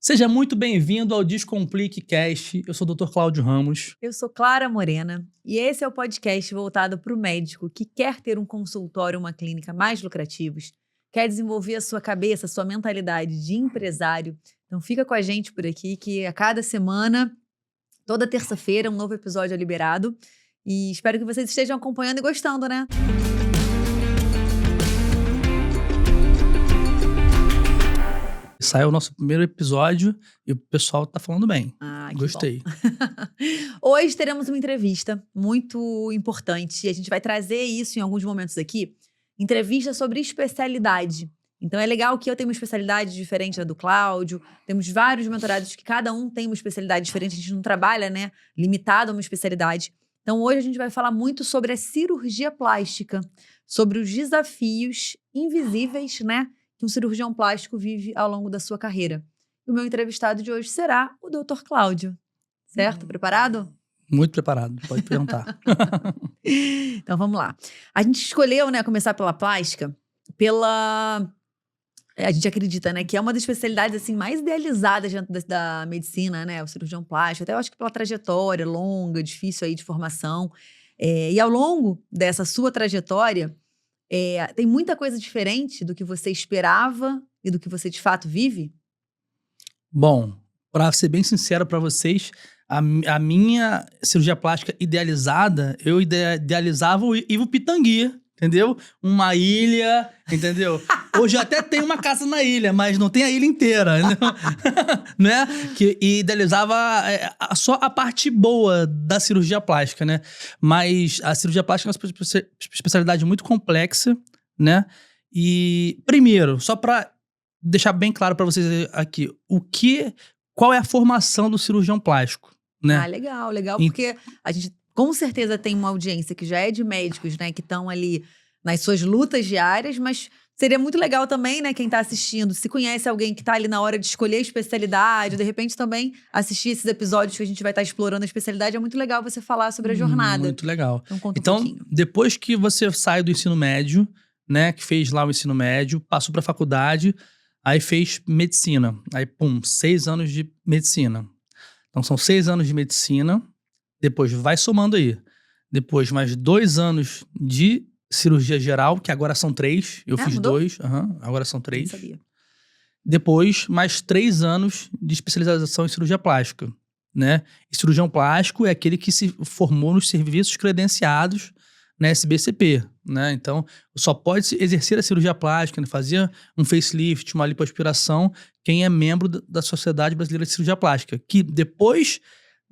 Seja muito bem-vindo ao Descomplique Cast. Eu sou o Dr. Cláudio Ramos. Eu sou Clara Morena e esse é o podcast voltado para o médico que quer ter um consultório ou uma clínica mais lucrativos, quer desenvolver a sua cabeça, a sua mentalidade de empresário. Então fica com a gente por aqui que a cada semana, toda terça-feira, um novo episódio é liberado. E espero que vocês estejam acompanhando e gostando, né? Saiu o nosso primeiro episódio e o pessoal tá falando bem. Que Gostei. Bom. Hoje teremos uma entrevista muito importante e a gente vai trazer isso em alguns momentos aqui. Entrevista sobre especialidade. Então é legal que eu tenho uma especialidade diferente da do Cláudio. Temos vários mentorados que cada um tem uma especialidade diferente. A gente não trabalha, né, limitado a uma especialidade. Então hoje a gente vai falar muito sobre a cirurgia plástica, sobre os desafios invisíveis, né, que um cirurgião plástico vive ao longo da sua carreira. E o meu entrevistado de hoje será o Dr. Cláudio. Certo? Preparado? Muito preparado, pode perguntar. Então vamos lá. A gente escolheu, né, começar pela plástica, a gente acredita, né, que é uma das especialidades assim, mais idealizadas dentro da medicina, né, o cirurgião plástico. Até eu acho que pela trajetória longa, difícil aí de formação. E ao longo dessa sua trajetória, tem muita coisa diferente do que você esperava e do que você de fato vive? Bom, para ser bem sincero para vocês, a minha cirurgia plástica idealizada, eu idealizava o Ivo Pitangui, entendeu? Uma ilha, entendeu? Hoje eu até tenho uma casa na ilha, mas não tem a ilha inteira, né? Que idealizava só a parte boa da cirurgia plástica, né? Mas a cirurgia plástica é uma especialidade muito complexa, né? E, primeiro, só para deixar bem claro para vocês aqui, qual é a formação do cirurgião plástico, né? Legal, porque a gente com certeza tem uma audiência que já é de médicos, né, que estão ali nas suas lutas diárias, mas seria muito legal também, né, quem está assistindo, se conhece alguém que está ali na hora de escolher a especialidade, de repente também assistir esses episódios que a gente vai estar explorando a especialidade, é muito legal você falar sobre a jornada. Muito legal. Então conta então um pouquinho. Depois que você sai do ensino médio, né, que fez lá o ensino médio, passou para a faculdade, aí fez medicina. Aí, 6 anos de medicina. Então, são 6 anos de medicina. Depois, vai somando aí. Depois, mais 2 anos de cirurgia geral, que agora são 3. Eu fiz mudou? 2. Agora são 3. Não sabia. Depois, mais 3 anos de especialização em cirurgia plástica, né? E cirurgião plástico é aquele que se formou nos serviços credenciados na SBCP, né? Então, só pode exercer a cirurgia plástica, né? Fazer um facelift, uma lipoaspiração, quem é membro da Sociedade Brasileira de Cirurgia Plástica, que depois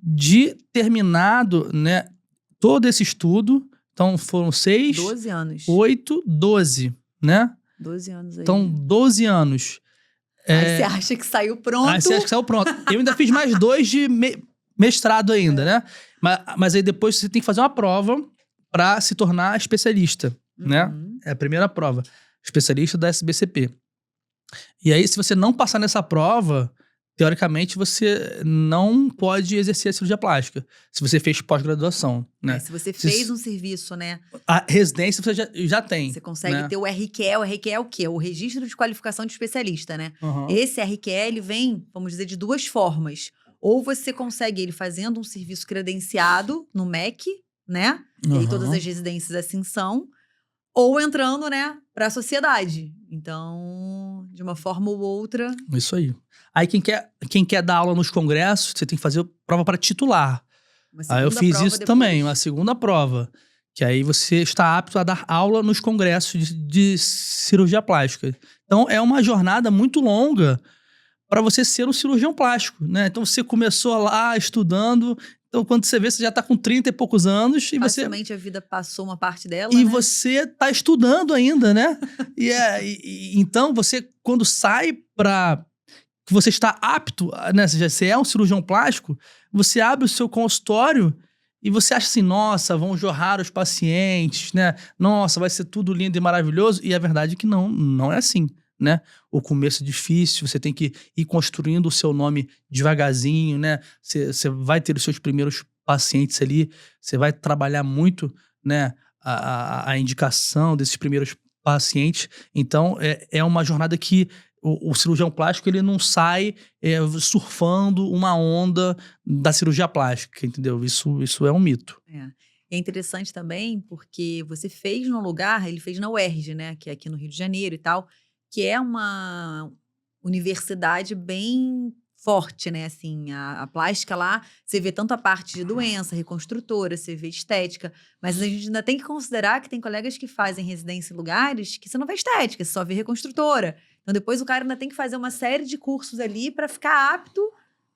de terminado, né, todo esse estudo, então foram 6, 12 anos. 8, 12, né? 12 anos aí. Então, 12 anos. Aí você acha que saiu pronto? Aí você acha que saiu pronto. Eu ainda fiz mais 2 de mestrado ainda, né? Mas aí depois você tem que fazer uma prova para se tornar especialista, né? É a primeira prova. Especialista da SBCP. E aí, se você não passar nessa prova, teoricamente, você não pode exercer a cirurgia plástica. Se você fez pós-graduação, né? Se você fez um serviço, né? A residência você já tem. Você consegue, né, ter o RQE. O RQE é o quê? O Registro de Qualificação de Especialista, né? Uhum. Esse RQE, ele vem, vamos dizer, de 2 formas. Ou você consegue ele fazendo um serviço credenciado no MEC, né? E aí todas as residências assim são. Ou entrando, né, para a sociedade. Então, de uma forma ou outra... Isso aí. Aí quem quer dar aula nos congressos, você tem que fazer prova para titular. Aí eu fiz isso depois. Também, uma segunda prova. Que aí você está apto a dar aula nos congressos de cirurgia plástica. Então, é uma jornada muito longa para você ser um cirurgião plástico, né? Então, você começou lá estudando... Então, quando você vê, você já está com 30 e poucos anos. E facilmente a vida passou uma parte dela, e né? você está estudando ainda, né? Então, você, quando sai para... que você está apto, né? Você é um cirurgião plástico, você abre o seu consultório e você acha assim, nossa, vão jorrar os pacientes, né? Nossa, vai ser tudo lindo e maravilhoso. E a verdade é que não é assim, né? O começo é difícil, você tem que ir construindo o seu nome devagarzinho, né? Você vai ter os seus primeiros pacientes ali, você vai trabalhar muito, né, a indicação desses primeiros pacientes. Então, é uma jornada que o cirurgião plástico, ele não sai surfando uma onda da cirurgia plástica, entendeu? Isso é um mito. É interessante também porque você fez num lugar, ele fez na UERJ, né? Que é aqui no Rio de Janeiro e tal, que é uma universidade bem forte, né? Assim, a plástica lá, você vê tanto a parte de doença, reconstrutora, você vê estética, mas a gente ainda tem que considerar que tem colegas que fazem residência em lugares que você não vê estética, você só vê reconstrutora. Então, depois o cara ainda tem que fazer uma série de cursos ali para ficar apto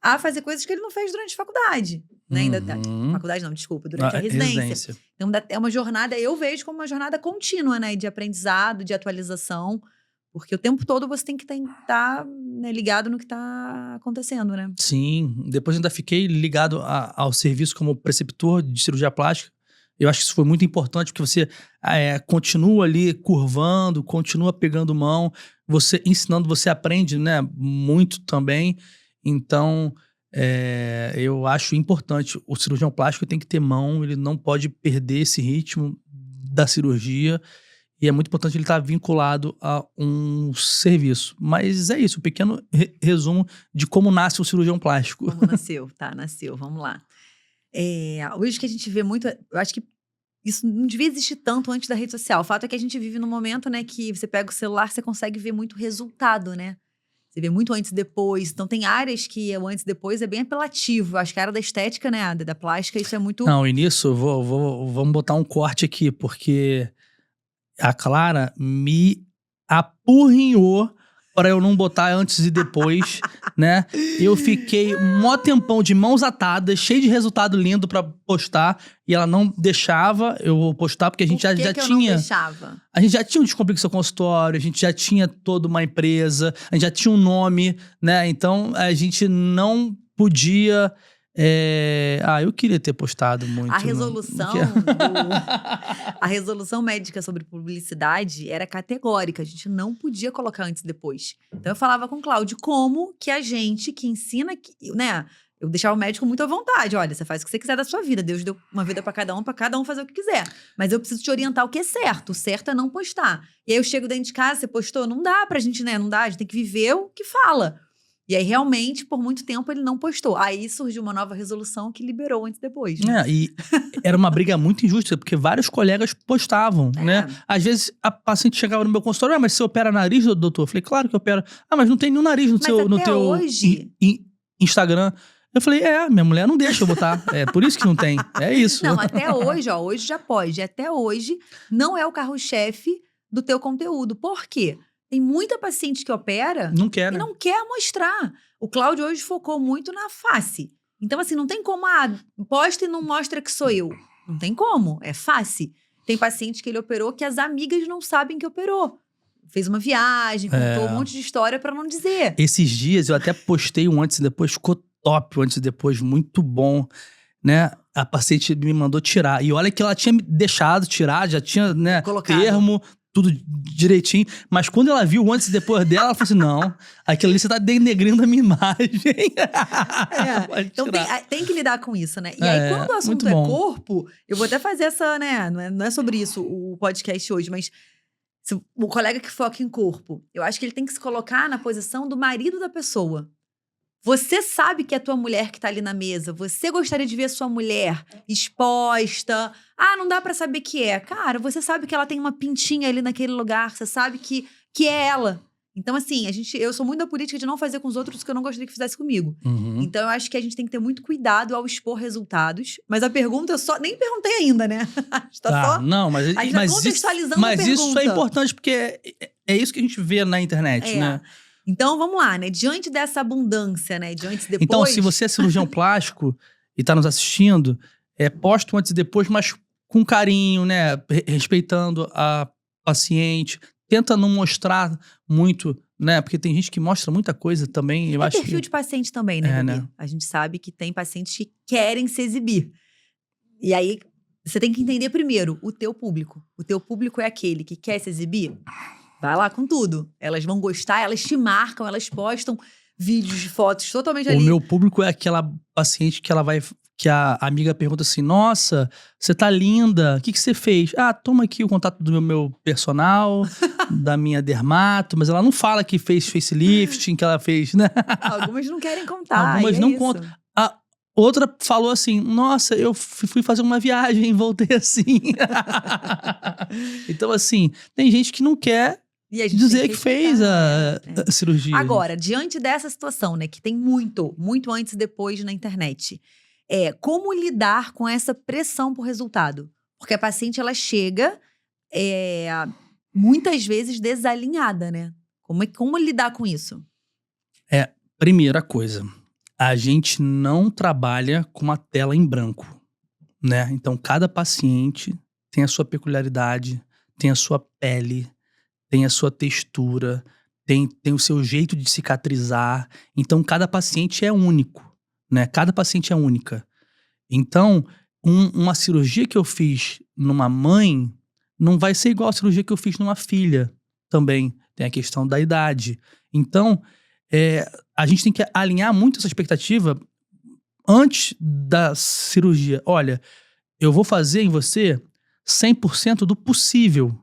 a fazer coisas que ele não fez durante a faculdade. Né? Faculdade não, desculpa, durante a residência. Então, é uma jornada, eu vejo como uma jornada contínua, né? De aprendizado, de atualização. Porque o tempo todo você tem que estar né, ligado no que está acontecendo, né? Sim. Depois ainda fiquei ligado ao serviço como preceptor de cirurgia plástica. Eu acho que isso foi muito importante, porque você continua ali curvando, continua pegando mão, você ensinando, você aprende, né, muito também. Então, eu acho importante. O cirurgião plástico tem que ter mão, ele não pode perder esse ritmo da cirurgia. E é muito importante ele estar vinculado a um serviço. Mas é isso, um pequeno resumo de como nasce o cirurgião plástico. Como nasceu, nasceu, vamos lá. Hoje que a gente vê muito, eu acho que isso não devia existir tanto antes da rede social. O fato é que a gente vive num momento, né, que você pega o celular, você consegue ver muito resultado, né? Você vê muito antes e depois. Então, tem áreas que o antes e depois é bem apelativo. Eu acho que a área da estética, né, da plástica, isso é muito... Não, e nisso, vamos botar um corte aqui, porque... A Clara me apurrinhou para eu não botar antes e depois, né? Eu fiquei um mó tempão de mãos atadas, cheio de resultado lindo para postar, e ela não deixava eu postar, porque a gente já tinha... não deixava? A gente já tinha um Descomplique Seu Consultório, a gente já tinha toda uma empresa, a gente já tinha um nome, né? Então, a gente não podia... eu queria ter postado muito. A resolução a resolução médica sobre publicidade era categórica. A gente não podia colocar antes e depois. Então, eu falava com o Cláudio como que a gente que ensina, né? Eu deixava o médico muito à vontade. Olha, você faz o que você quiser da sua vida. Deus deu uma vida para cada um fazer o que quiser. Mas eu preciso te orientar o que é certo. O certo é não postar. E aí eu chego dentro de casa, você postou? Não dá pra gente, né? Não dá, a gente tem que viver o que fala. E aí, realmente, por muito tempo, ele não postou. Aí surgiu uma nova resolução que liberou antes e depois. Né? E era uma briga muito injusta, porque vários colegas postavam, né? Às vezes, a paciente chegava no meu consultório, mas você opera nariz, doutor? Eu falei, claro que eu opero. Mas não tem nenhum nariz no teu hoje... Instagram. Eu falei, minha mulher não deixa eu botar. É por isso que não tem. É isso. Não, até hoje, hoje já pode. Até hoje, não é o carro-chefe do teu conteúdo. Por quê? Tem muita paciente que opera não quer, e não quer mostrar. O Cláudio hoje focou muito na face. Então, assim, não tem como, posta e não mostra que sou eu. Não tem como, é face. Tem paciente que ele operou que as amigas não sabem que operou. Fez uma viagem, contou um monte de história pra não dizer. Esses dias eu até postei um antes e depois, ficou top o antes e depois, muito bom, né? A paciente me mandou tirar. E olha que ela tinha me deixado tirar, já tinha, né, colocado termo, tudo direitinho. Mas quando ela viu o antes e depois dela, ela falou assim, não, aquilo ali você tá denegrindo a minha imagem. Então tem que lidar com isso, né? E aí, quando o assunto é corpo, eu vou até fazer essa, né? Não é sobre isso o podcast hoje, mas o colega que foca em corpo, eu acho que ele tem que se colocar na posição do marido da pessoa. Você sabe que é a tua mulher que tá ali na mesa. Você gostaria de ver a sua mulher exposta. Não dá pra saber que é. Cara, você sabe que ela tem uma pintinha ali naquele lugar. Você sabe que é ela. Então, assim, eu sou muito da política de não fazer com os outros o que eu não gostaria que fizesse comigo. Uhum. Então, eu acho que a gente tem que ter muito cuidado ao expor resultados. Mas a pergunta eu nem perguntei ainda, né? A gente tá só... Não, mas contextualizando a pergunta. Mas isso é importante porque é isso que a gente vê na internet, né? Então, vamos lá, né? Diante dessa abundância, né? De antes e depois... Então, se você é cirurgião plástico e tá nos assistindo, posta o antes e depois, mas com carinho, né? Respeitando a paciente. Tenta não mostrar muito, né? Porque tem gente que mostra muita coisa também. Eu acho perfil de paciente também, né, Bebê? Né? A gente sabe que tem pacientes que querem se exibir. E aí, você tem que entender primeiro o teu público. O teu público é aquele que quer se exibir? Vai lá com tudo. Elas vão gostar, elas te marcam, elas postam vídeos de fotos totalmente ali. O meu público é aquela paciente que ela vai que a amiga pergunta assim, nossa, você tá linda, o que você fez? Ah, toma aqui o contato do meu personal, da minha dermato, mas ela não fala que fez facelifting, que ela fez, né? Algumas não querem contar, Algumas e é não isso. contam. A outra falou assim, nossa, eu fui fazer uma viagem e voltei assim. Então, assim, tem gente que não quer E a gente dizer tem que fez respeitar, a cirurgia. Agora, diante dessa situação, né, que tem muito antes e depois na internet, como lidar com essa pressão por resultado? Porque a paciente, ela chega, muitas vezes desalinhada, né? Como lidar com isso? Primeira coisa, a gente não trabalha com uma tela em branco, né? Então, cada paciente tem a sua peculiaridade, tem a sua pele, tem a sua textura, tem o seu jeito de cicatrizar. Então, cada paciente é único, né? Cada paciente é única. Então, uma cirurgia que eu fiz numa mãe não vai ser igual a cirurgia que eu fiz numa filha também. Tem a questão da idade. Então, a gente tem que alinhar muito essa expectativa antes da cirurgia. Olha, eu vou fazer em você 100% do possível,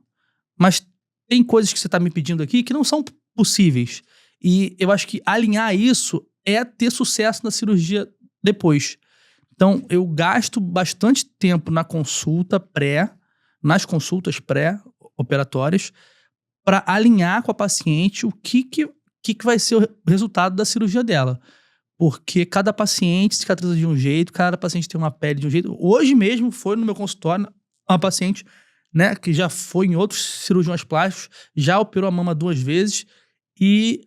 mas tem coisas que você está me pedindo aqui que não são possíveis. E eu acho que alinhar isso é ter sucesso na cirurgia depois. Então, eu gasto bastante tempo nas consultas pré-operatórias, para alinhar com a paciente o que vai ser o resultado da cirurgia dela. Porque cada paciente cicatriza de um jeito, cada paciente tem uma pele de um jeito. Hoje mesmo foi no meu consultório uma paciente, né, que já foi em outros cirurgiões plásticos, já operou a mama 2 vezes e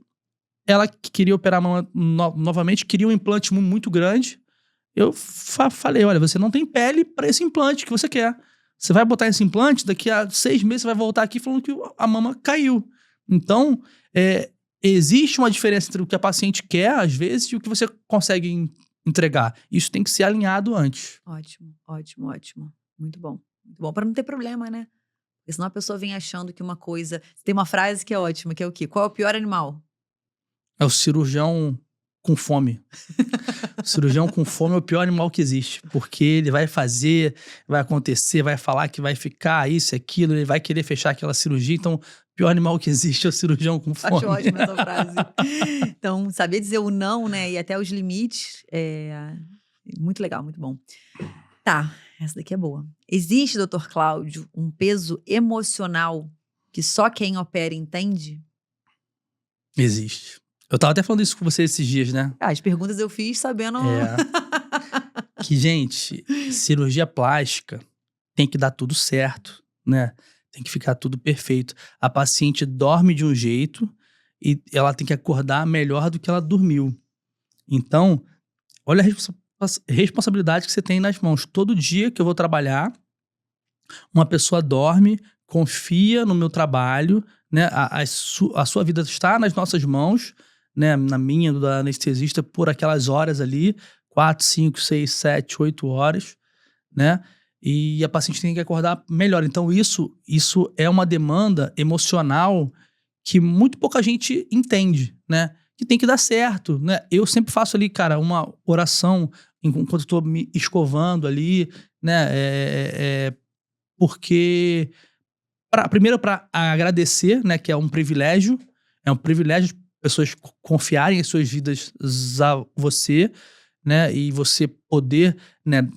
ela queria operar a mama novamente, queria um implante muito grande. Eu falei, olha, você não tem pele para esse implante que você quer. Você vai botar esse implante, daqui a 6 meses você vai voltar aqui falando que a mama caiu. Então, existe uma diferença entre o que a paciente quer, às vezes, e o que você consegue entregar. Isso tem que ser alinhado antes. Ótimo, ótimo, ótimo. Muito bom. Muito bom, para não ter problema, né? Porque senão a pessoa vem achando que uma coisa... Tem uma frase que é ótima, que é o quê? Qual é o pior animal? É o cirurgião com fome. O cirurgião com fome é o pior animal que existe. Porque ele vai fazer, vai acontecer, vai falar que vai ficar isso, aquilo, ele vai querer fechar aquela cirurgia. Então, o pior animal que existe é o cirurgião com fome. Acho ótima essa frase. Então, saber dizer o não, né? E até os limites muito legal, muito bom. Tá, essa daqui é boa. Existe, doutor Cláudio, um peso emocional que só quem opera entende? Existe. Eu tava até falando isso com você esses dias, né? As perguntas eu fiz sabendo... Que, gente, cirurgia plástica tem que dar tudo certo, né? Tem que ficar tudo perfeito. A paciente dorme de um jeito e ela tem que acordar melhor do que ela dormiu. Então, olha a responsabilidade que você tem nas mãos. Todo dia que eu vou trabalhar, uma pessoa dorme, confia no meu trabalho, né? A sua vida está nas nossas mãos, né? Na minha, do anestesista, por aquelas horas ali, 4, 5, 6, 7, 8 horas, né? E a paciente tem que acordar melhor. Então, isso é uma demanda emocional que muito pouca gente entende, né? Que tem que dar certo, né? Eu sempre faço ali, cara, uma oração enquanto eu tô me escovando ali, né? Porque, primeiro, para agradecer, né? Que é um privilégio pessoas confiarem as suas vidas a você, né? E você poder, né?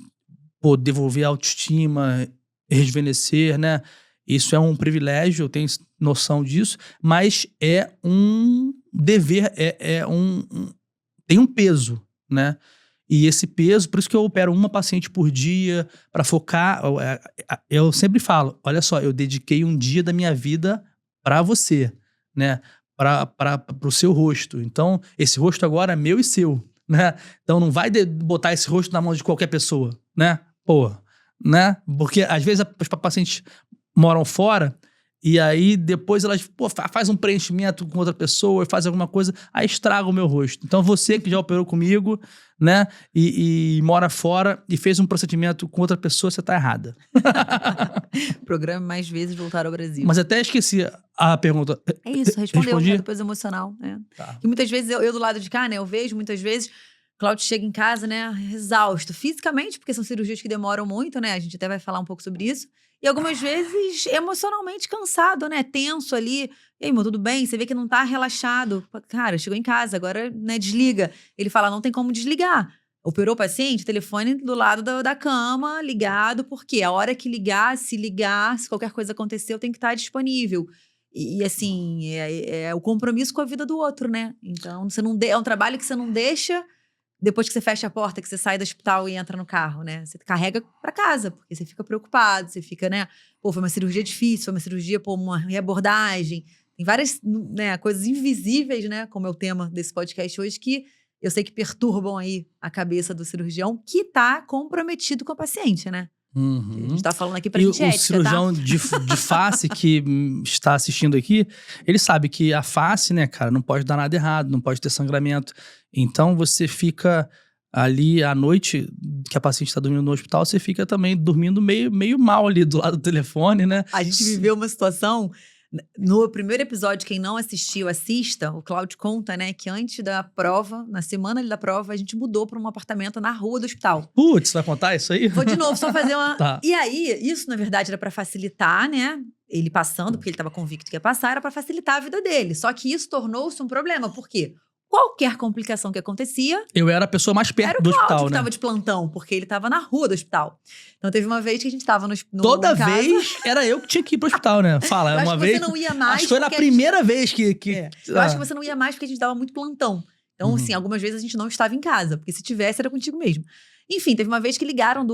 Poder devolver a autoestima, rejuvenescer, né? Isso é um privilégio, eu tenho noção disso, mas é um dever, tem um peso, né? E esse peso, por isso que eu opero uma paciente por dia, para focar. Eu sempre falo, olha só, eu dediquei um dia da minha vida para você, né? Para o seu rosto. Então, esse rosto agora é meu e seu, né? Então, não vai botar esse rosto na mão de qualquer pessoa, né? Pô, né? Porque, às vezes, as pacientes moram fora e aí, depois, elas faz um preenchimento com outra pessoa, faz alguma coisa, aí estraga o meu rosto. Então, você que já operou comigo, né? E mora fora e fez um procedimento com outra pessoa, você tá errada. Programa mais vezes voltar ao Brasil. Mas até esqueci a pergunta. É isso, respondeu, Respondi? depois emocional. Tá. E muitas vezes, eu do lado de cá, né, eu vejo muitas vezes Cláudio chega em casa, né, exausto. Fisicamente, porque são cirurgias que demoram muito, né? A gente até vai falar um pouco sobre isso. E algumas vezes emocionalmente cansado, né? Tenso ali. E aí, irmão, tudo bem? Você vê que não tá relaxado. Cara, chegou em casa, agora, né, desliga. Ele fala, não tem como desligar. Operou o paciente, telefone do lado da cama, ligado, porque a hora que ligar, se qualquer coisa acontecer, eu tenho que estar disponível. E assim, é o compromisso com a vida do outro, né? Então, é um trabalho que você não deixa depois que você fecha a porta, que você sai do hospital e entra no carro, né? Você carrega pra casa, porque você fica preocupado, você fica, né? Pô, foi uma cirurgia difícil, foi uma cirurgia, pô, uma reabordagem. Tem várias, né, coisas invisíveis, né? Como é o tema desse podcast hoje, que eu sei que perturbam aí a cabeça do cirurgião que tá comprometido com a paciente, né? A gente tá falando aqui pra gente ética, o cirurgião tá? de face que está assistindo aqui, ele sabe que a face, né, cara, não pode dar nada errado, não pode ter sangramento. Então, você fica ali à noite, que a paciente está dormindo no hospital, você fica também dormindo meio mal ali do lado do telefone, né? A gente viveu uma situação... No primeiro episódio, quem não assistiu, assista. O Cláudio conta, né, que antes da prova, na semana da prova, a gente mudou para um apartamento na rua do hospital. Putz, vai contar isso aí? Vou de novo, só fazer uma... Tá. E aí, isso na verdade era para facilitar, né, ele passando, porque ele estava convicto que ia passar, era para facilitar a vida dele. Só que isso tornou-se um problema, por quê? Qualquer complicação que acontecia... Eu era a pessoa mais perto do hospital, né? Era o Cláudio que estava de plantão, porque ele estava na rua do hospital. Então, teve uma vez que a gente estava Toda vez era eu que tinha que ir pro hospital, né? Fala, eu uma acho que vez... você não ia mais... Acho que foi na primeira vez que... Eu acho que você não ia mais porque a gente dava muito plantão. Então, assim, algumas vezes a gente não estava em casa, porque se tivesse era contigo mesmo. Enfim, teve uma vez que ligaram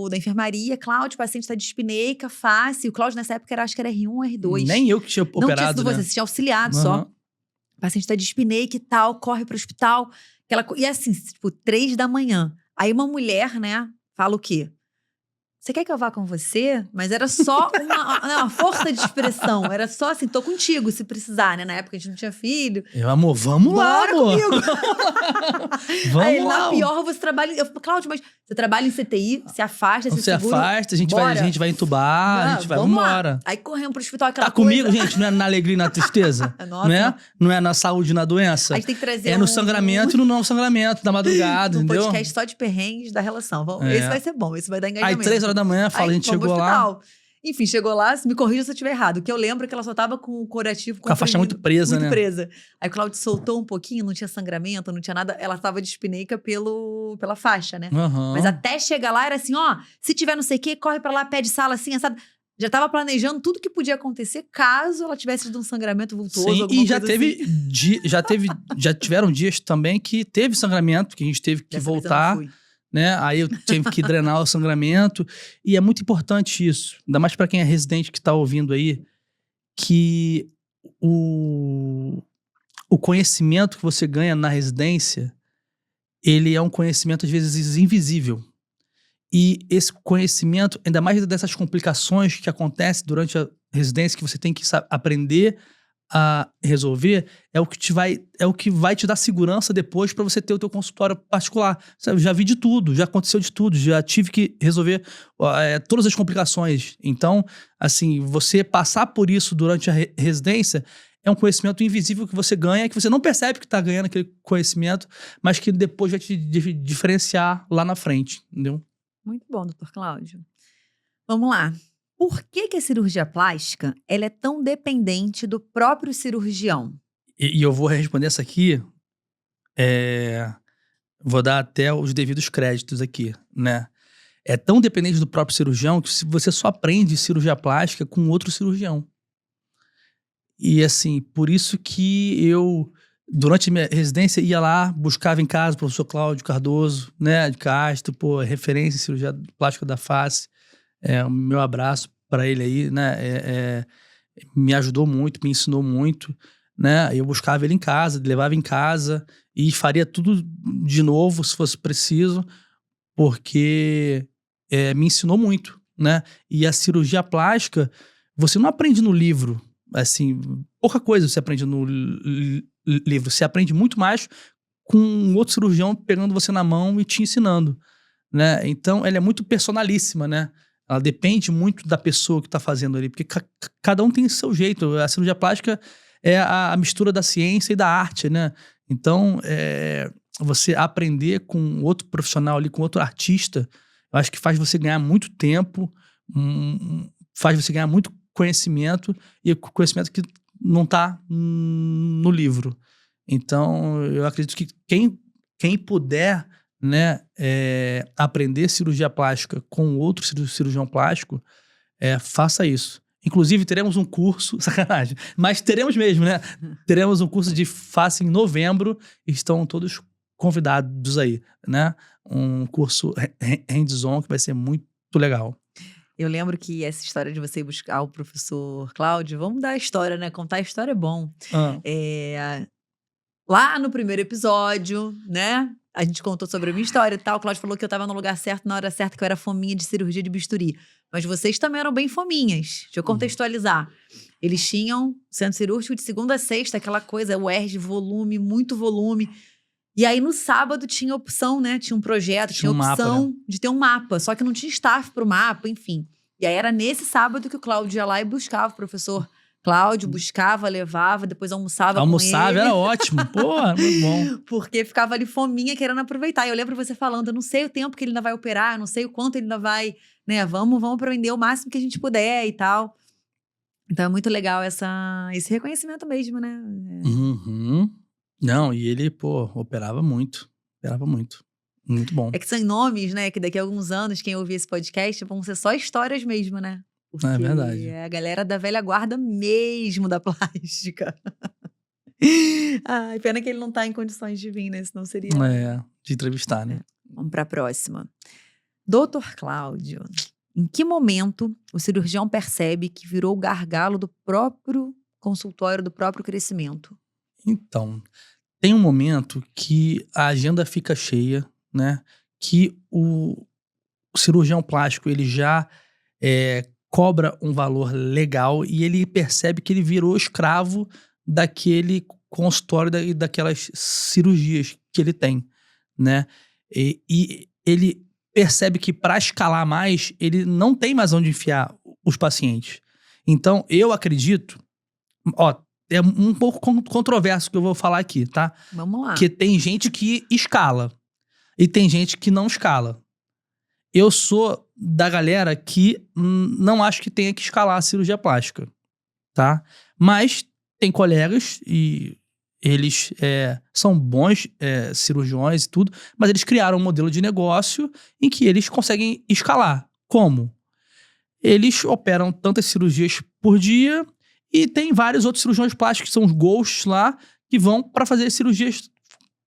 da enfermaria, Cláudio, o paciente está de espineca, face. O Cláudio nessa época acho que era R1 ou R2. Nem eu que tinha operado, não tinha sido né? você tinha auxiliado só. O paciente tá de espineca e tal, corre pro hospital. E assim, tipo, 3 da manhã. Aí uma mulher, né, fala o quê? Você quer que eu vá com você? Mas era só uma força de expressão. Era só assim, tô contigo se precisar, né? Na época a gente não tinha filho. Amor, vamos lá, amor. Comigo. Vamos aí, lá. Na pior, você trabalha... Eu falo, Cláudio, mas você trabalha em CTI, se afasta, se segura. afasta, a gente vai entubar, a gente vai embora. Aí corremos pro hospital, aquela Tá comigo, gente? Não é na alegria e na tristeza? Nossa, não é na saúde e na doença? A gente tem que trazer no sangramento e no não sangramento, da madrugada, entendeu? podcast só de perrengues da relação. Esse vai ser bom, esse vai dar engajamento. Aí 3 horas da manhã, fala, a gente chegou lá. Enfim, chegou lá, me corrija se eu estiver errado. O que eu lembro é que ela só tava com o curativo com a faixa muito presa, muito presa. Aí o Cláudio soltou um pouquinho, não tinha sangramento, não tinha nada. Ela tava de espineca pela faixa, né? Mas até chegar lá era assim, ó, se tiver não sei o quê, corre pra lá, pede sala assim, assado. Já tava planejando tudo que podia acontecer caso ela tivesse de um sangramento vultoso. Sim, e já assim. já tiveram dias também que teve sangramento, que a gente teve que voltar. Né? Aí eu tive que drenar o sangramento. E é muito importante isso. Ainda mais para quem é residente que tá ouvindo aí, que o conhecimento que você ganha na residência, ele é um conhecimento, às vezes, invisível. E esse conhecimento, ainda mais dessas complicações que acontecem durante a residência, que você tem que aprender a resolver, é o que vai te dar segurança depois para você ter o teu consultório particular. Sabe, já vi de tudo, já aconteceu de tudo, já tive que resolver todas as complicações. Então, assim, você passar por isso durante a residência é um conhecimento invisível que você ganha, que você não percebe que está ganhando aquele conhecimento, mas que depois vai te diferenciar lá na frente, entendeu? Muito bom, doutor Cláudio. Vamos lá. Por que a cirurgia plástica ela é tão dependente do próprio cirurgião? E eu vou responder essa aqui, vou dar até os devidos créditos aqui, né? É tão dependente do próprio cirurgião que você só aprende cirurgia plástica com outro cirurgião. E assim, por isso que eu, durante a minha residência, ia lá, buscava em casa o professor Cláudio Cardoso, né, de Castro, referência em cirurgia plástica da face. O meu abraço para ele aí, né? Me ajudou muito, me ensinou muito, né? Eu buscava ele em casa, levava em casa e faria tudo de novo se fosse preciso, porque me ensinou muito, né? E a cirurgia plástica, você não aprende no livro, assim, pouca coisa você aprende no livro, você aprende muito mais com um outro cirurgião pegando você na mão e te ensinando, né? Então, ela é muito personalíssima, né? Ela depende muito da pessoa que está fazendo ali, porque cada um tem o seu jeito. A cirurgia plástica é a mistura da ciência e da arte, né? Então, você aprender com outro profissional ali, com outro artista, eu acho que faz você ganhar muito tempo, faz você ganhar muito conhecimento, e conhecimento que não tá no livro. Então, eu acredito que quem puder, né, aprender cirurgia plástica com outro cirurgião plástico, faça isso. Inclusive, teremos um curso, sacanagem, mas teremos mesmo, né? Teremos um curso de face em novembro, estão todos convidados aí, né? Um curso hands-on que vai ser muito legal. Eu lembro que essa história de você ir buscar o professor Cláudio, vamos dar a história, né? Contar a história é bom. Lá no primeiro episódio, né? A gente contou sobre a minha história e tal. O Cláudio falou que eu tava no lugar certo, na hora certa, que eu era fominha de cirurgia de bisturi. Mas vocês também eram bem fominhas. Deixa eu contextualizar. Eles tinham centro cirúrgico de segunda a sexta, aquela coisa, UERJ, volume, muito volume. E aí, no sábado, tinha opção, né? Tinha um projeto, tinha opção mapa, né? de ter um mapa. Só que não tinha staff pro mapa, enfim. E aí, era nesse sábado que o Cláudio ia lá e buscava o professor Cláudio, buscava, levava, depois almoçava com ele. Era ótimo. Porra, muito bom. Porque ficava ali fominha, querendo aproveitar. E eu lembro você falando, eu não sei o tempo que ele ainda vai operar, eu não sei o quanto ele ainda vai, né? Vamos aprender o máximo que a gente puder e tal. Então, é muito legal esse reconhecimento mesmo, né? Uhum. Não, e ele, operava muito. Operava muito. Muito bom. É que são nomes, né? Que daqui a alguns anos, quem ouvir esse podcast, vão ser só histórias mesmo, né? Porque É verdade. é a galera da velha guarda mesmo da plástica. Ai, pena que ele não tá em condições de vir, né? Senão seria... de entrevistar, né? Vamos pra próxima. Doutor Cláudio, em que momento o cirurgião percebe que virou o gargalo do próprio consultório, do próprio crescimento? Então, tem um momento que a agenda fica cheia, né? Que o cirurgião plástico, ele já cobra um valor legal e ele percebe que ele virou escravo daquele consultório e daquelas cirurgias que ele tem, né? E ele percebe que para escalar mais, ele não tem mais onde enfiar os pacientes. Então, eu acredito... é um pouco controverso que eu vou falar aqui, tá? Vamos lá. Que tem gente que escala e tem gente que não escala. Eu sou da galera que não acho que tenha que escalar a cirurgia plástica, tá? Mas tem colegas e eles são bons cirurgiões e tudo, mas eles criaram um modelo de negócio em que eles conseguem escalar. Como? Eles operam tantas cirurgias por dia e tem vários outros cirurgiões plásticos, que são os ghosts lá, que vão para fazer cirurgias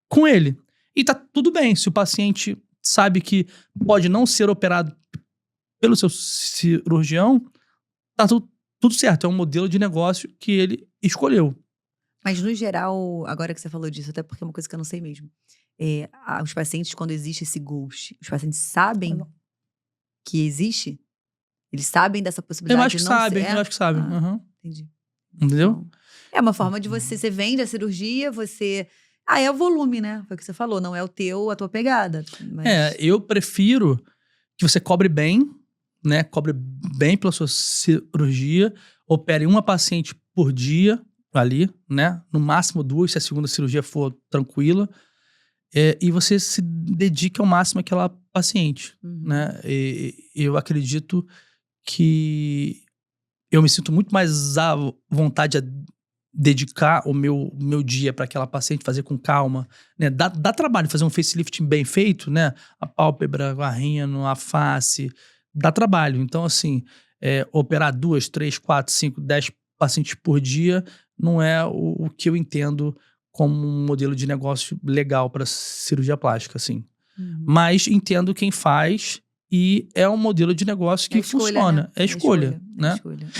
com ele. E tá tudo bem, se o paciente sabe que pode não ser operado pelo seu cirurgião, tá tudo certo. É um modelo de negócio que ele escolheu. Mas, no geral, agora que você falou disso, até porque é uma coisa que eu não sei mesmo. Os pacientes, quando existe esse ghost, os pacientes sabem que existe? Eles sabem dessa possibilidade? Eu acho que sabem, Uhum. Entendi. Entendeu? Então, é uma forma de você vende a cirurgia, você... é o volume, né? Foi o que você falou, não é a tua pegada. Mas... eu prefiro que você cobre bem, né? Cobre bem pela sua cirurgia, opere uma paciente por dia ali, né? No máximo 2, se a segunda cirurgia for tranquila. E você se dedique ao máximo àquela paciente, né? E eu acredito que eu me sinto muito mais à vontade a dedicar o meu dia para aquela paciente, fazer com calma, né? Dá trabalho fazer um facelift bem feito, né? A pálpebra, a rino, a face, dá trabalho. Então, assim, operar 2, 3, 4, 5, 10 pacientes por dia não é o que eu entendo como um modelo de negócio legal para cirurgia plástica, assim. Mas entendo quem faz e é um modelo de negócio que funciona. Né? É escolha, né?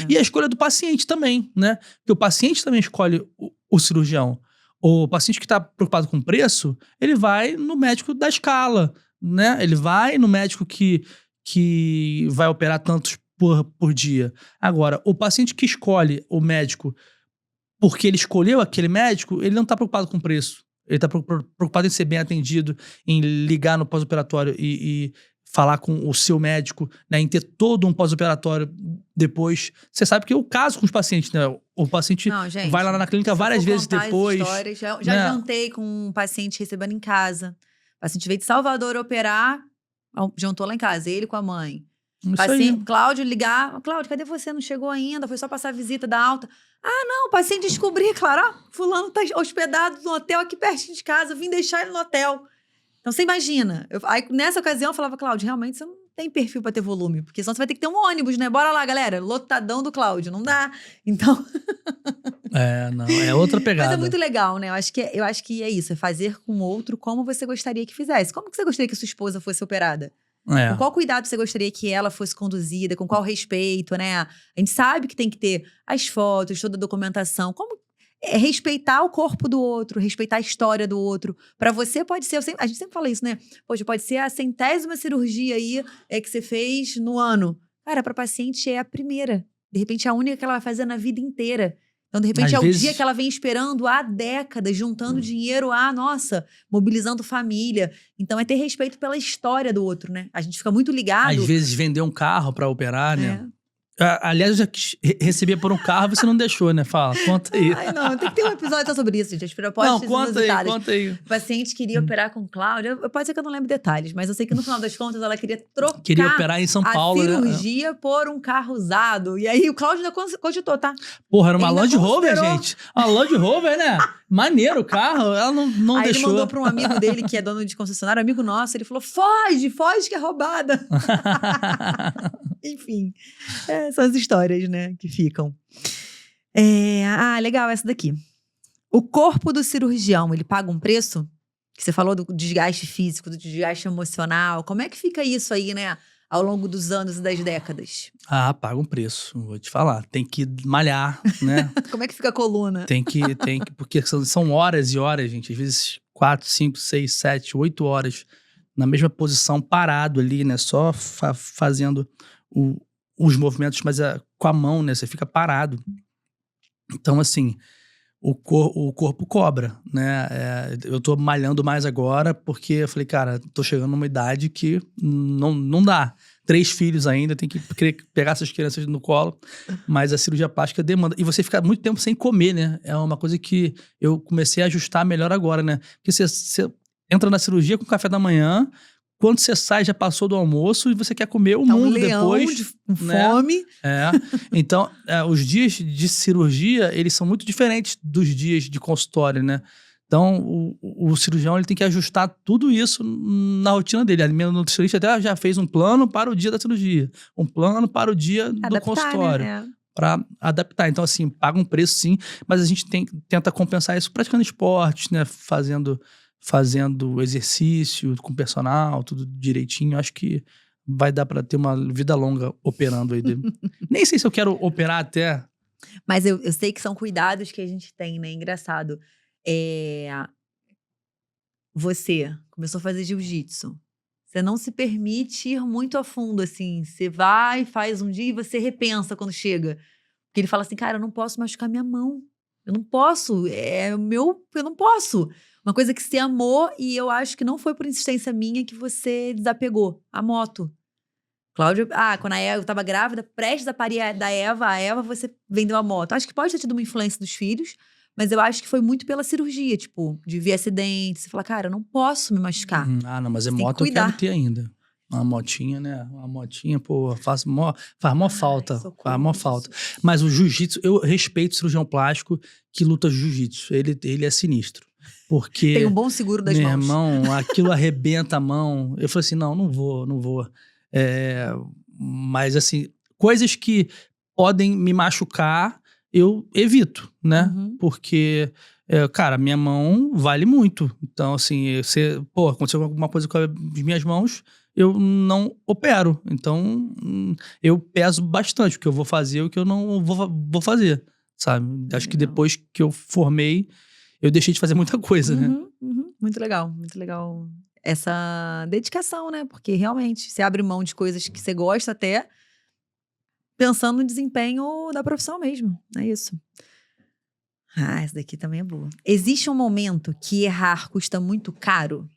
E a escolha do paciente também, né? Porque o paciente também escolhe o cirurgião. O paciente que está preocupado com preço, ele vai no médico da escala, né? Ele vai no médico que vai operar tantos por dia. Agora, o paciente que escolhe o médico porque ele escolheu aquele médico, ele não está preocupado com preço. Ele está preocupado em ser bem atendido, em ligar no pós-operatório e falar com o seu médico, né, em ter todo um pós-operatório depois. Você sabe que eu caso com os pacientes, né? O paciente Não, gente, vai lá na clínica se eu várias for vezes contar as depois. histórias, já né? jantei com um paciente recebendo em casa. O paciente veio de Salvador operar, jantou lá em casa, ele com a mãe. Isso aí. Cláudio ligar, Cláudio, cadê você? Não chegou ainda, foi só passar a visita da alta. Ah, não, o paciente descobri, claro, ó, fulano tá hospedado no hotel aqui pertinho de casa, eu vim deixar ele no hotel. Então, você imagina. Aí, nessa ocasião, eu falava, Cláudio, realmente você não tem perfil pra ter volume, porque senão você vai ter que ter um ônibus, né? Bora lá, galera, lotadão do Cláudio, não dá. Então... Não, é outra pegada. Mas é muito legal, né? Eu acho que é isso, é fazer com o outro como você gostaria que fizesse. Como que você gostaria que sua esposa fosse operada? Com qual cuidado você gostaria que ela fosse conduzida? Com qual respeito, né? A gente sabe que tem que ter as fotos, toda a documentação. Como respeitar o corpo do outro, respeitar a história do outro. Pra você pode ser, a gente sempre fala isso, né? Poxa, pode ser a 100ª cirurgia aí que você fez no ano. Cara, pra paciente é a primeira. De repente é a única que ela vai fazer na vida inteira. Então, de repente, Às é o vezes... dia que ela vem esperando há décadas, juntando dinheiro, nossa, mobilizando família. Então, é ter respeito pela história do outro, né? A gente fica muito ligado. Às vezes, vender um carro pra operar, né? É. Aliás, eu já quis receber por um carro, você não deixou, né? Fala, conta aí. Ai, não, tem que ter um episódio só sobre isso, gente. As propostas Não, conta aí. O paciente queria operar com Cláudia. Pode ser que eu não lembre detalhes, mas eu sei que no final das contas ela queria trocar Queria operar em São Paulo, a cirurgia por um carro usado. E aí o Cláudio ainda cogitou, tá? Porra, era uma Ele Land ainda Rover, considerou. gente. Uma Land Rover, né? Maneiro o carro, ela não Aí deixou. ele mandou pra um amigo dele, que é dono de concessionário, amigo nosso, ele falou, foge que é roubada. Enfim, são as histórias, né, que ficam. Legal, essa daqui. O corpo do cirurgião, ele paga um preço? Que você falou do desgaste físico, do desgaste emocional. Como é que fica isso aí, né, ao longo dos anos e das décadas? Paga um preço, vou te falar. Tem que malhar, né? Como é que fica a coluna? Tem que porque são horas e horas, gente. Às vezes 4, 5, 6, 7, 8 horas na mesma posição, parado ali, né? Só fazendo os movimentos, mas com a mão, né? Você fica parado. Então, assim, o corpo cobra, né? Eu tô malhando mais agora porque eu falei, cara, tô chegando numa idade que não dá. 3 filhos ainda, tem que pegar essas crianças no colo, mas a cirurgia plástica demanda. E você fica muito tempo sem comer, né? É uma coisa que eu comecei a ajustar melhor agora, né? Porque você entra na cirurgia com café da manhã, quando você sai já passou do almoço e você quer comer o mundo depois. Com fome. Então, os dias de cirurgia, eles são muito diferentes dos dias de consultório, né? Então, o cirurgião ele tem que ajustar tudo isso na rotina dele. A minha nutricionista até já fez um plano para o dia da cirurgia. Um plano para o dia do consultório. Né? Para adaptar. Então, assim, paga um preço sim, mas a gente tenta compensar isso praticando esportes, né? Fazendo exercício com personal, tudo direitinho. Acho que vai dar para ter uma vida longa operando aí. Nem sei se eu quero operar até. Mas eu sei que são cuidados que a gente tem, né? Engraçado. Você começou a fazer jiu-jitsu. Você não se permite ir muito a fundo, assim. Você vai, faz um dia e você repensa quando chega. Porque ele fala assim, cara, eu não posso machucar minha mão. Eu não posso. Eu não posso. Uma coisa que você amou e eu acho que não foi por insistência minha que você desapegou. A moto. Cláudio, quando a Eva estava grávida, prestes a parir da Eva, você vendeu a moto. Acho que pode ter tido uma influência dos filhos, mas eu acho que foi muito pela cirurgia, tipo, de ver acidente. Você fala, cara, eu não posso me machucar. Não, mas moto eu quero ter ainda. Uma motinha, né? Uma motinha, pô, faz mó falta. Faz mó falta. Mas o jiu-jitsu, eu respeito o cirurgião plástico que luta jiu-jitsu. Ele é sinistro. Porque... Tem um bom seguro das mãos. Meu irmão, aquilo arrebenta a mão. Eu falei assim, não vou. Mas assim, coisas que podem me machucar, eu evito, né? Porque, cara, minha mão vale muito. Então, assim, aconteceu alguma coisa com as minhas mãos, eu não opero. Então, eu peso bastante o que eu vou fazer e o que eu não vou fazer, sabe? Acho que depois que eu formei, eu deixei de fazer muita coisa, né? Muito legal, muito legal. Essa dedicação, né? Porque realmente, você abre mão de coisas que você gosta até pensando no desempenho da profissão mesmo. É isso. Essa daqui também é boa. Existe um momento que errar custa muito caro?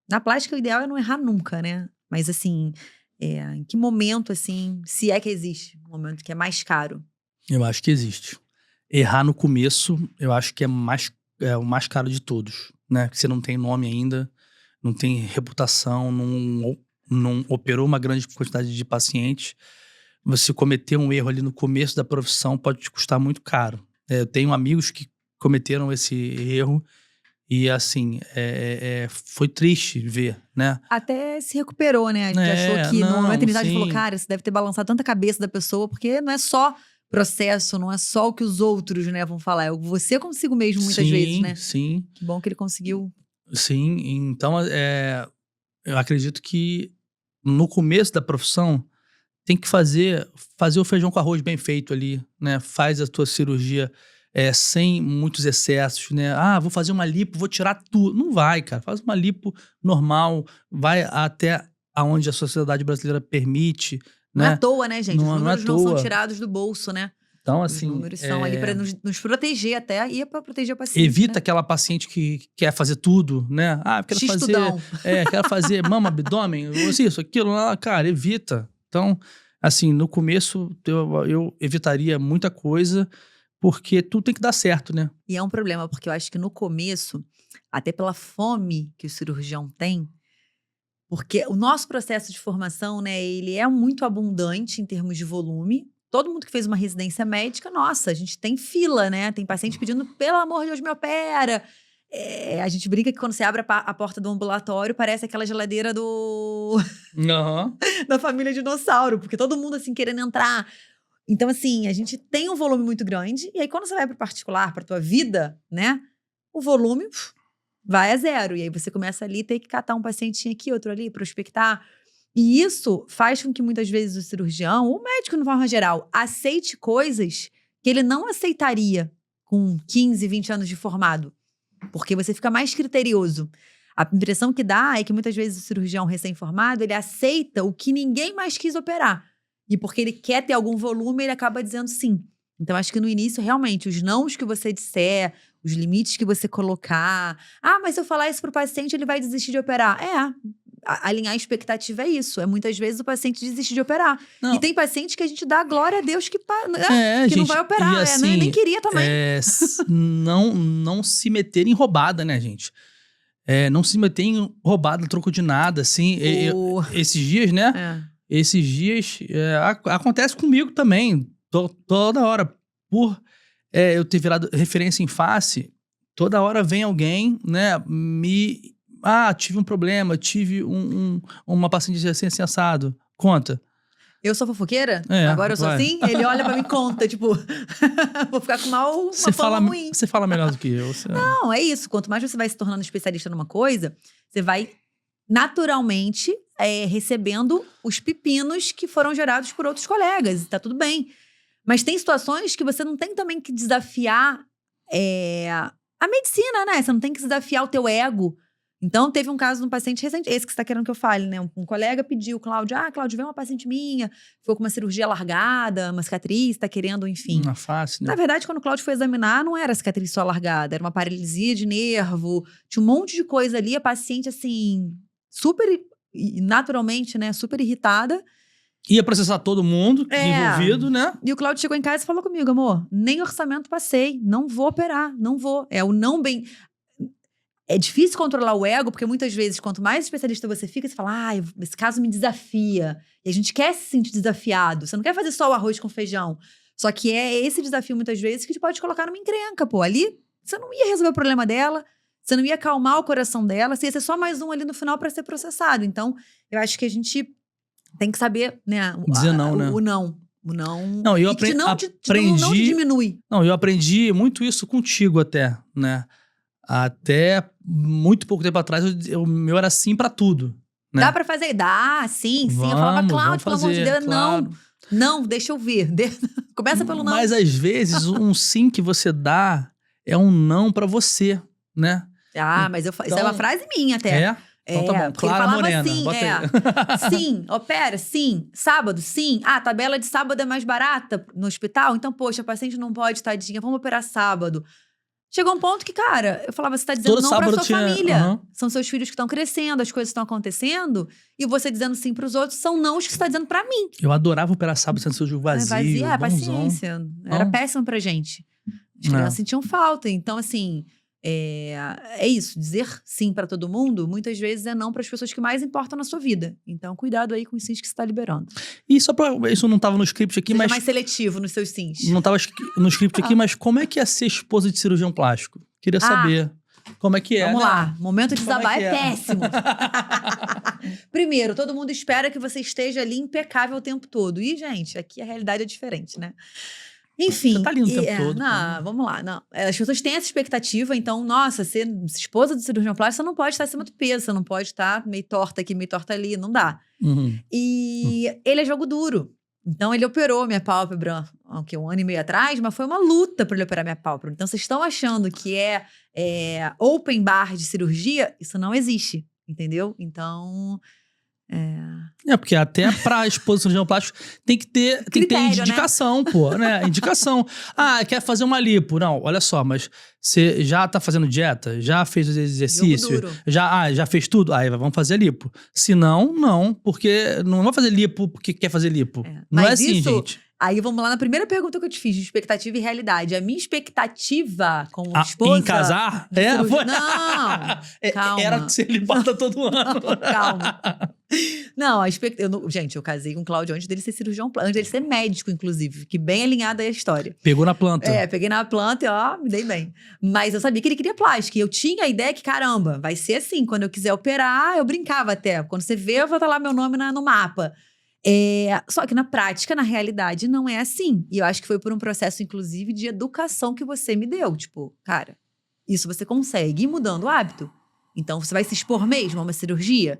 Na plástica, o ideal é não errar nunca, né? Mas, assim, em que momento, assim, se é que existe um momento que é mais caro? Eu acho que existe. Errar no começo, eu acho que é o mais caro de todos, né? Que você não tem nome ainda, não tem reputação, não operou uma grande quantidade de pacientes. Você cometer um erro ali no começo da profissão pode te custar muito caro. Eu tenho amigos que cometeram esse erro e, assim, foi triste ver, né? Até se recuperou, né? A gente achou que no momento inicial a gente falou, cara, isso deve ter balançado tanta cabeça da pessoa, porque não é só processo, não é só o que os outros, né, vão falar. É você consigo mesmo, muitas vezes, né? Sim, Que bom que ele conseguiu. sim. Então, eu acredito que no começo da profissão tem que fazer o feijão com arroz bem feito ali, né? Faz a tua cirurgia sem muitos excessos, né? Ah, vou fazer uma lipo, vou tirar tudo. Não vai, cara. Faz uma lipo normal, vai até aonde a sociedade brasileira permite, Não é à né? toa, né, gente? Os Não é à números não são toa. tirados do bolso, né? Então, Os assim, números são ali para nos proteger até e para proteger o paciente. evita né? aquela paciente que quer fazer tudo, né? Ah, X-tudão. quero fazer mama, abdômen, isso, aquilo lá, cara, evita. Então, assim, no começo eu evitaria muita coisa, porque tudo tem que dar certo, né? E é um problema, porque eu acho que no começo, até pela fome que o cirurgião tem, porque o nosso processo de formação, né, ele é muito abundante em termos de volume. Todo mundo que fez uma residência médica, nossa, a gente tem fila, né? Tem paciente pedindo, pelo amor de Deus, me opera. A gente brinca que quando você abre a porta do ambulatório, parece aquela geladeira Aham. da família dinossauro, porque todo mundo, assim, querendo entrar. Então, assim, a gente tem um volume muito grande, e aí quando você vai para o particular, para tua vida, né, o volume vai a zero. E aí você começa ali a ter que catar um pacientinho aqui, outro ali, prospectar. E isso faz com que muitas vezes o cirurgião, o médico, de forma geral, aceite coisas que ele não aceitaria com 15, 20 anos de formado. Porque você fica mais criterioso. A impressão que dá é que muitas vezes o cirurgião recém-formado, ele aceita o que ninguém mais quis operar. E porque ele quer ter algum volume, ele acaba dizendo sim. Então, acho que no início, realmente, os nãos que você disser, os limites que você colocar. Ah, mas se eu falar isso pro paciente, ele vai desistir de operar. Alinhar a expectativa é isso. Muitas vezes o paciente desiste de operar. Não. E tem paciente que a gente dá glória a Deus que gente, não vai operar. e assim, nem queria também. Não se meter em roubada, né, gente? Não se meter em roubada, troco de nada, assim. Esses dias, né? Esses dias acontece comigo também. Toda hora. Por eu ter virado referência em face, toda hora vem alguém, né, tive um problema, tive uma paciente assim assado. Conta. Eu sou fofoqueira? É, Agora eu sou vai. assim? Ele olha pra mim e conta, tipo... vou ficar com uma fama ruim. Você fala melhor do que eu. Não, é isso. Quanto mais você vai se tornando especialista numa coisa, você vai naturalmente recebendo os pepinos que foram gerados por outros colegas. E tá tudo bem. Mas tem situações que você não tem também que desafiar a medicina, né? Você não tem que desafiar o teu ego. Então, teve um caso de um paciente recente, esse que você tá querendo que eu fale, né? Um colega pediu, Cláudio, Cláudio, vem uma paciente minha, ficou com uma cirurgia alargada, uma cicatriz, tá querendo, enfim. Uma face, né? Na verdade, quando o Cláudio foi examinar, não era cicatriz só alargada, era uma paralisia de nervo, tinha um monte de coisa ali, a paciente, assim, super, naturalmente, né, super irritada. Ia processar todo mundo envolvido, né? E o Cláudio chegou em casa e falou comigo, amor, nem orçamento passei, não vou operar, não vou. O não bem... É difícil controlar o ego, porque muitas vezes, quanto mais especialista você fica, você fala, esse caso me desafia. E a gente quer se sentir desafiado. Você não quer fazer só o arroz com feijão. Só que é esse desafio, muitas vezes, que te pode colocar numa encrenca, pô. Ali, você não ia resolver o problema dela, você não ia acalmar o coração dela, você ia ser só mais um ali no final para ser processado. Então, eu acho que a gente tem que saber, né? Dizer não, né? O não. O não. Não, eu aprendi. Não te diminui. Não, eu aprendi muito isso contigo até, né? Até muito pouco tempo atrás, o meu era sim pra tudo, né? Dá pra fazer? Dá, sim. Eu falava, Cláudio, pelo amor de Deus, claro. não, deixa eu ver. Começa pelo não. Mas às vezes, um sim que você dá é um não pra você, né? Mas isso é uma frase minha até. Então tá bom. Clara Morena. Assim, sim, opera, sim. Sábado, sim. A tabela de sábado é mais barata no hospital? Então, poxa, a paciente não pode, tadinha, vamos operar sábado. Chegou um ponto que, cara, eu falava, você tá dizendo Todo não pra sábado sua tinha- família. Aham. São seus filhos que estão crescendo, as coisas estão acontecendo. E você dizendo sim pros outros, são não os que você tá dizendo pra mim. Eu adorava operar sábado sendo seu vazio, bonzão. Paciência. Era Não. péssimo pra gente. As crianças sentiam falta. Então, assim, é isso. Dizer sim pra todo mundo, muitas vezes é não pras pessoas que mais importam na sua vida. Então, cuidado aí com os sims que você tá liberando. E só pra... Isso não tava no script aqui, Seja mas... mais seletivo nos seus sims. Não tava no script aqui, mas como é que é ser esposa de cirurgião plástico? Queria saber. Como é que é, Vamos né? lá, momento de Como é desabar que é é? péssimo. Primeiro, todo mundo espera que você esteja ali impecável o tempo todo. E, gente, aqui a realidade é diferente, né? Enfim. Você tá ali o tempo todo, Não, vamos lá. Não. As pessoas têm essa expectativa, então, nossa, ser esposa do cirurgião plástico, você não pode estar acima do peso, você não pode estar meio torta aqui, meio torta ali, não dá. Uhum. E ele é jogo duro. Então, ele operou minha pálpebra, um ano e meio atrás, mas foi uma luta para ele operar minha pálpebra. Então, vocês estão achando que é open bar de cirurgia? Isso não existe, entendeu? Então, Porque até pra esposa de cirurgião plástico tem que ter Critério, né? indicação, pô, né? Indicação. Quer fazer uma lipo. Não, olha só, mas você já tá fazendo dieta? Já fez os exercícios? Jogo duro. Já fez tudo? Aí vamos fazer lipo. Se não, não, porque não vai fazer lipo porque quer fazer lipo. Não Mas é assim, isso- gente. Aí vamos lá na primeira pergunta que eu te fiz, de expectativa e realidade. A minha expectativa como esposa... Em casar? de cirurgia- Foi. Não, calma. Era de ser limpada todo ano. Calma. Não, gente, eu casei com o Cláudio antes dele ser cirurgião, antes dele ser médico, inclusive. Fiquei bem alinhada aí a história. Pegou na planta. Peguei na planta e ó, me dei bem. Mas eu sabia que ele queria plástica. E eu tinha a ideia que, caramba, vai ser assim. Quando eu quiser operar, eu brincava até. Quando você vê, eu vou estar lá meu nome no mapa. Só que na prática, na realidade, não é assim. E eu acho que foi por um processo, inclusive, de educação que você me deu. Tipo, cara, isso você consegue ir mudando o hábito. Então, você vai se expor mesmo a uma cirurgia?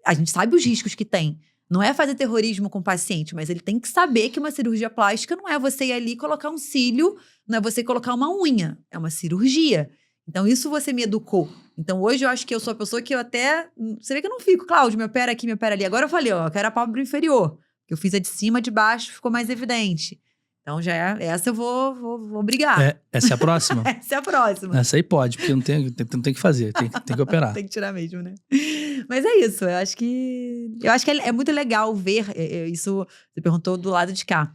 A gente sabe os riscos que tem. Não é fazer terrorismo com o paciente, mas ele tem que saber que uma cirurgia plástica não é você ir ali colocar um cílio, não é você colocar uma unha. É uma cirurgia. Então, isso você me educou. Então, hoje eu acho que eu sou a pessoa que eu até... Você vê que eu não fico, Cláudio, me opera aqui, me opera ali. Agora eu falei, ó, eu quero a pálpebra inferior. Eu fiz a de cima, de baixo, ficou mais evidente. Então, essa eu vou brigar. Essa é a próxima? Essa é a próxima. Essa aí pode, porque não tem que fazer, tem que operar. Tem que tirar mesmo, né? Mas é isso, eu acho que é muito legal ver isso. Você perguntou do lado de cá.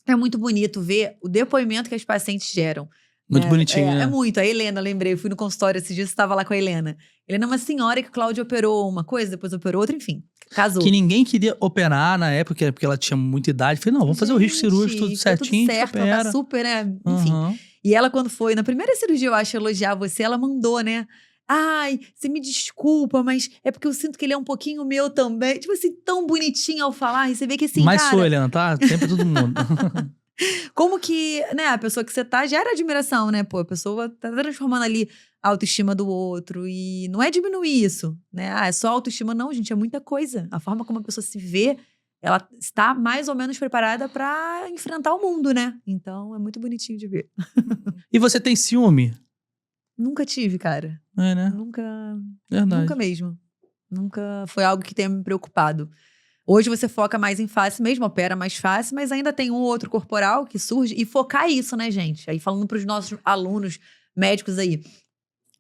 É muito bonito ver o depoimento que as pacientes geram. Muito bonitinho, né? É muito. A Helena, lembrei, eu fui no consultório esses dias, estava lá com a Helena. Helena é uma senhora que o Cláudio operou uma coisa, depois operou outra, enfim, casou. Que ninguém queria operar na época, porque ela tinha muita idade. Falei, não, vamos fazer o risco cirúrgico tudo certinho, tudo certo, ela tá super, né? Enfim. Uhum. E ela, quando foi na primeira cirurgia, eu acho, elogiar você, ela mandou, né? Ai, você me desculpa, mas é porque eu sinto que ele é um pouquinho meu também. Tipo assim, tão bonitinho ao falar. E você vê que assim, Mas cara... sou, Helena, tá? Sempre todo mundo. Como que, né, a pessoa que você tá gera admiração, né? Pô, a pessoa tá transformando ali a autoestima do outro. E não é diminuir isso, né? É só autoestima. Não, gente, é muita coisa. A forma como a pessoa se vê, ela está mais ou menos preparada pra enfrentar o mundo, né? Então, é muito bonitinho de ver. E você tem ciúme? Nunca tive, cara. É, né? Verdade. Nunca mesmo. Nunca foi algo que tenha me preocupado. Hoje você foca mais em face, mesmo opera mais face, mas ainda tem um ou outro corporal que surge. E focar isso, né, gente? Aí falando pros nossos alunos médicos aí,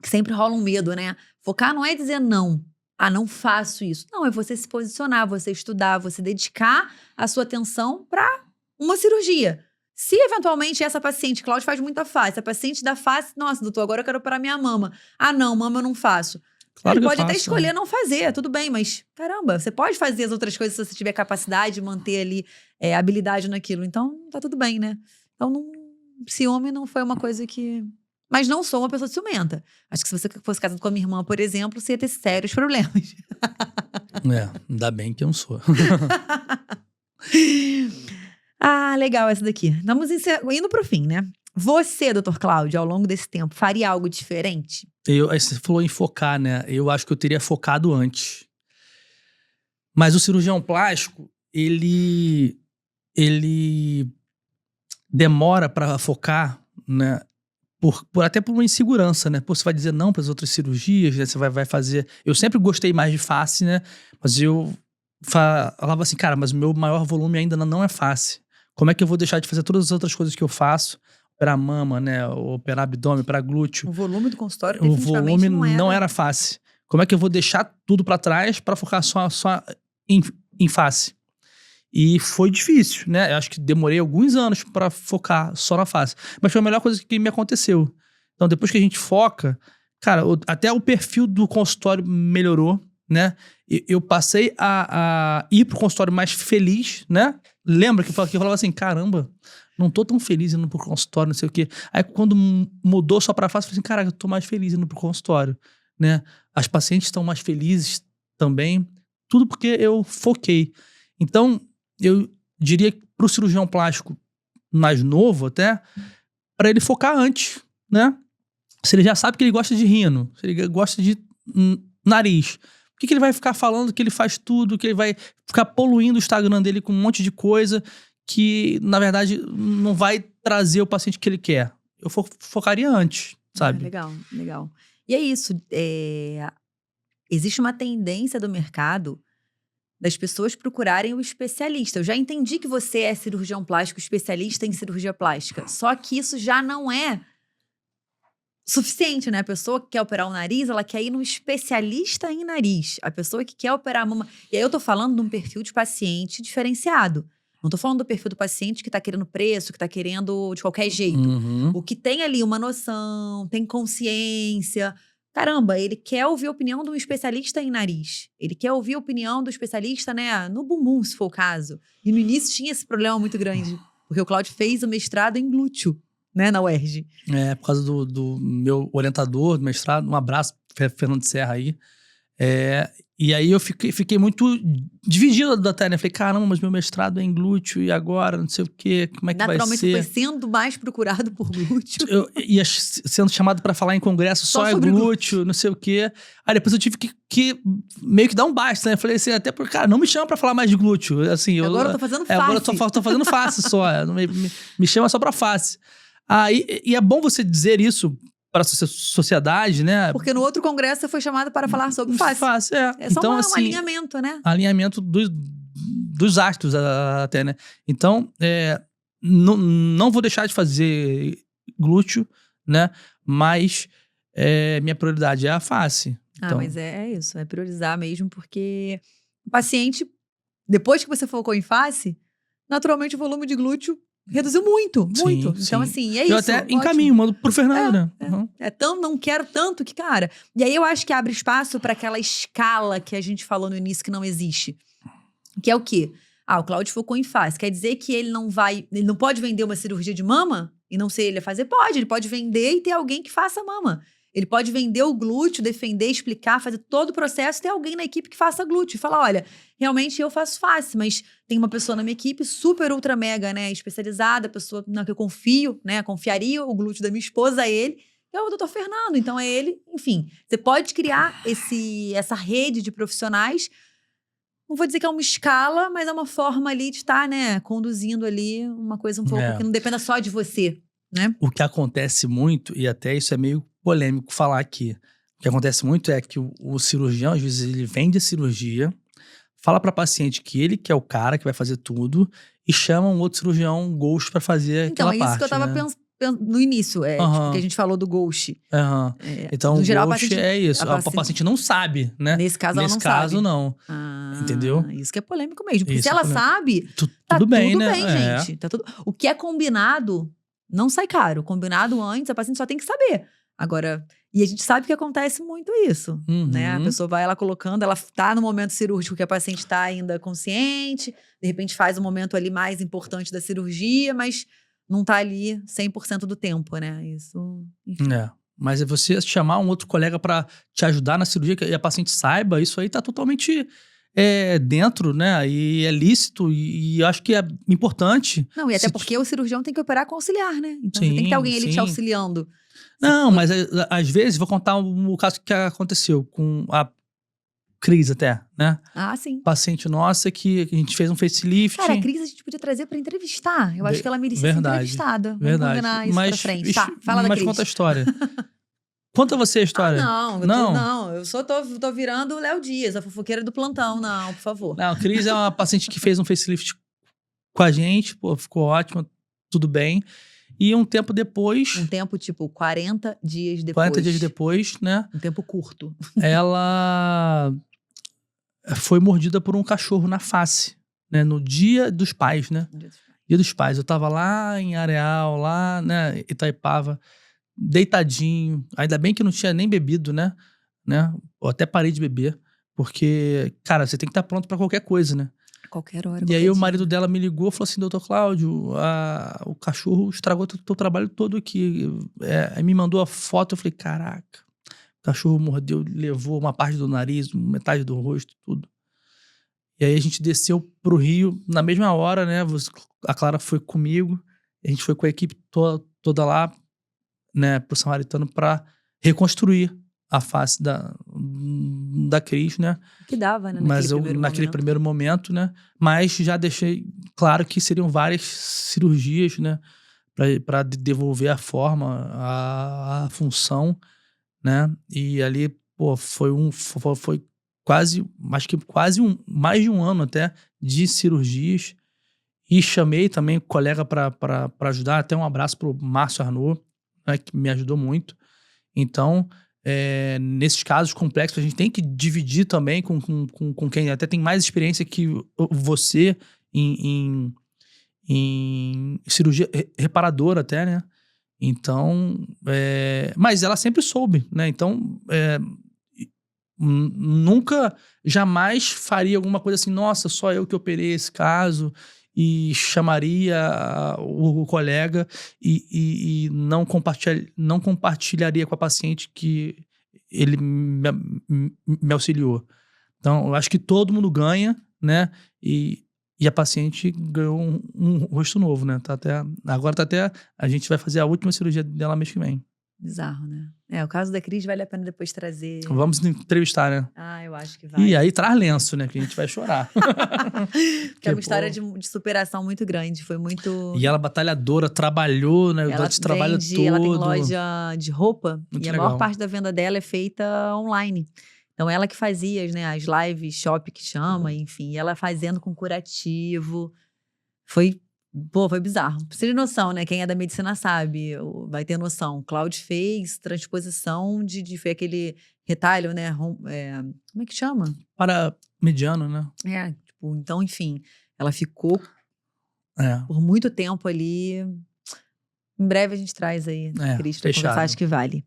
que sempre rola um medo, né? Focar não é dizer não. Não faço isso. Não, é você se posicionar, você estudar, você dedicar a sua atenção para uma cirurgia. Se eventualmente essa paciente, Cláudio faz muita face, a paciente da face, nossa, doutor, agora eu quero operar minha mama. Não, mama eu não faço. Claro Ele que eu pode até faço, escolher não fazer, tudo bem, mas caramba, você pode fazer as outras coisas se você tiver capacidade de manter ali habilidade naquilo. Então, tá tudo bem, né? Então, ciúme não foi uma coisa que... Mas não sou uma pessoa ciumenta. Acho que se você fosse casado com a minha irmã, por exemplo, você ia ter sérios problemas. Ainda bem que eu não sou. Legal essa daqui. Estamos indo pro fim, né? Você, doutor Cláudio, ao longo desse tempo, faria algo diferente? Aí você falou em focar, né? Eu acho que eu teria focado antes. Mas o cirurgião plástico, ele demora para focar, né? Até por uma insegurança, né? Você vai dizer não para as outras cirurgias, né? Você vai fazer... Eu sempre gostei mais de face, né? Mas eu falava assim, cara, mas o meu maior volume ainda não é face. Como é que eu vou deixar de fazer todas as outras coisas que eu faço operar mama, né? Operar abdômen, operar glúteo. O volume do consultório O definitivamente volume não era fácil. Como é que eu vou deixar tudo pra trás pra focar só em face? E foi difícil, né? Eu acho que demorei alguns anos pra focar só na face. Mas foi a melhor coisa que me aconteceu. Então, depois que a gente foca, cara, até o perfil do consultório melhorou, né? Eu passei a ir pro consultório mais feliz, né? Lembra que eu falava assim, caramba, não tô tão feliz indo pro consultório, não sei o quê. Aí quando mudou só pra face, eu falei assim, caraca, eu tô mais feliz indo pro consultório, né? As pacientes estão mais felizes também. Tudo porque eu foquei. Então, eu diria que pro cirurgião plástico mais novo até, pra ele focar antes, né? Se ele já sabe que ele gosta de rino, se ele gosta de nariz, por que ele vai ficar falando que ele faz tudo, que ele vai ficar poluindo o Instagram dele com um monte de coisa que, na verdade, não vai trazer o paciente que ele quer? Eu focaria antes, sabe? Legal, legal. E é isso. Existe uma tendência do mercado das pessoas procurarem o especialista. Eu já entendi que você é cirurgião plástico, especialista em cirurgia plástica. Só que isso já não é suficiente, né? A pessoa que quer operar o nariz, ela quer ir num especialista em nariz. A pessoa que quer operar a mama... E aí eu tô falando de um perfil de paciente diferenciado. Não tô falando do perfil do paciente que tá querendo preço, que tá querendo de qualquer jeito. Uhum. O que tem ali uma noção, tem consciência. Caramba, ele quer ouvir a opinião de um especialista em nariz. Ele quer ouvir a opinião do especialista, né, no bumbum, se for o caso. E no início tinha esse problema muito grande. Porque o Cláudio fez o mestrado em glúteo, né, na UERJ. Por causa do meu orientador do mestrado, um abraço, Fernando Serra aí. E aí eu fiquei muito dividido até, né? Falei, caramba, mas meu mestrado é em glúteo e agora, não sei o quê, como é que vai ser? Naturalmente foi sendo mais procurado por glúteo. Eu ia sendo chamado pra falar em congresso só é glúteo, não sei o quê. Aí depois eu tive que meio que dar um basta, né? Eu falei assim, até porque, cara, não me chama pra falar mais de glúteo. Assim, agora eu tô fazendo face. Agora eu tô fazendo face só. Me chama só pra face. E é bom você dizer isso para a sociedade, né? Porque no outro congresso você foi chamado para falar sobre face. É só então, um assim, alinhamento, né? Alinhamento dos astros até, né? Então, não vou deixar de fazer glúteo, né? Mas minha prioridade é a face. Então... mas é isso. É priorizar mesmo, porque o paciente, depois que você focou em face, naturalmente o volume de glúteo reduziu muito. Então, assim, é isso. Eu até encaminho, mando pro Fernando, né? Uhum. Não quero tanto que, cara... E aí eu acho que abre espaço para aquela escala que a gente falou no início que não existe. Que é o quê? O Cláudio focou em face. Quer dizer que ele não pode vender uma cirurgia de mama e não ser ele a fazer? Pode. Ele pode vender e ter alguém que faça mama. Ele pode vender o glúteo, defender, explicar, fazer todo o processo e ter alguém na equipe que faça glúteo. E falar, olha, realmente eu faço face, mas tem uma pessoa na minha equipe super, ultra, mega, né, especializada, pessoa na que eu confio, né, confiaria o glúteo da minha esposa a ele, que é o Dr. Fernando. Então é ele, enfim. Você pode criar essa rede de profissionais. Não vou dizer que é uma escala, mas é uma forma ali de estar, né, conduzindo ali uma coisa um pouco que não dependa só de você, né? O que acontece muito, e até isso é meio polêmico falar aqui, o que acontece muito é que o cirurgião, às vezes, ele vende a cirurgia, fala pra paciente que ele que é o cara que vai fazer tudo e chama um outro cirurgião ghost pra fazer aquela parte. Então, é isso que eu tava pensando no início, tipo, que a gente falou do ghost. Então, no geral, ghost é isso. A paciente não sabe, né? Nesse caso, ela não sabe. Nesse caso, não. Entendeu? Isso que é polêmico mesmo. Porque Isso se ela sabe, tá tudo bem, né? Gente. Tá tudo... O que é combinado não sai caro. Combinado antes, a paciente só tem que saber. Agora, e a gente sabe que acontece muito isso, né? A pessoa vai lá colocando, ela tá no momento cirúrgico que a paciente tá ainda consciente, de repente faz o momento ali mais importante da cirurgia, mas não tá ali 100% do tempo, né? Isso, enfim. Mas é você chamar um outro colega pra te ajudar na cirurgia e a paciente saiba, isso aí tá totalmente dentro, né? E é lícito e acho que é importante. Não, e até porque o cirurgião tem que operar com auxiliar, né? Então você tem que ter alguém ali te auxiliando. Não, mas às vezes, vou contar o caso que aconteceu com a Cris até, né? Sim. Paciente nossa que a gente fez um facelift. Cara, a Cris a gente podia trazer pra entrevistar. Eu acho que ela merecia ser entrevistada. Vamos combinar isso pra frente. Tá, fala da Cris. Mas conta a história. Conta você a história. Não, eu só tô virando o Léo Dias, a fofoqueira do plantão. Não, por favor. Não, a Cris é uma paciente que fez um facelift com a gente, pô, ficou ótima, tudo bem. E um tempo depois, Um tempo, tipo, 40 dias depois. 40 dias depois, né? Um tempo curto. Ela foi mordida por um cachorro na face, né? No Dia dos Pais, né? Dia dos Pais. Eu tava lá em Areal, lá, né? Itaipava, deitadinho. Ainda bem que eu não tinha nem bebido, né? Eu até parei de beber. Porque, cara, você tem que estar pronto pra qualquer coisa, né? Qualquer hora. E aí o marido dela me ligou e falou assim, doutor Cláudio, o cachorro estragou teu trabalho todo aqui. Aí me mandou a foto, eu falei, caraca, o cachorro mordeu, levou uma parte do nariz, metade do rosto, tudo. E aí a gente desceu pro Rio na mesma hora, né? A Clara foi comigo, a gente foi com a equipe toda lá, né, pro Samaritano pra reconstruir a face da Cris, né? Que dava, né? Mas naquele primeiro momento, né? Mas já deixei claro que seriam várias cirurgias, né? Para devolver a forma, a função, né? E ali, pô, foi quase, acho que mais de um ano até de cirurgias. E chamei também o colega para ajudar. Até um abraço pro Márcio Arnaud, né, que me ajudou muito. Então, nesses casos complexos, a gente tem que dividir também com quem até tem mais experiência que você em cirurgia reparadora até, né? Então, mas ela sempre soube, né? Então, nunca, jamais faria alguma coisa assim, nossa, só eu que operei esse caso, e chamaria o colega e não compartilharia com a paciente que ele me auxiliou. Então, eu acho que todo mundo ganha, né? E a paciente ganhou um rosto novo, né? Agora a gente vai fazer a última cirurgia dela mês que vem. Bizarro, né? O caso da Cris vale a pena depois trazer. Vamos entrevistar, né? Eu acho que vai. E aí traz lenço, né? Que a gente vai chorar. Porque é uma história de superação muito grande. Foi muito... E ela batalhadora, trabalhou, né? Ela trabalho todo. Ela tem loja de roupa. Muito e legal. A maior parte da venda dela é feita online. Então, ela que fazia, né? As live shop que chama, enfim. E ela fazendo com curativo. Foi bizarro. Pra você ter noção, né? Quem é da medicina sabe, vai ter noção. Cláudio fez transposição foi aquele retalho, né? Como é que chama? Para mediano, né? Então, enfim, ela ficou por muito tempo ali. Em breve a gente traz aí, Cris, pra conversar, acho que vale.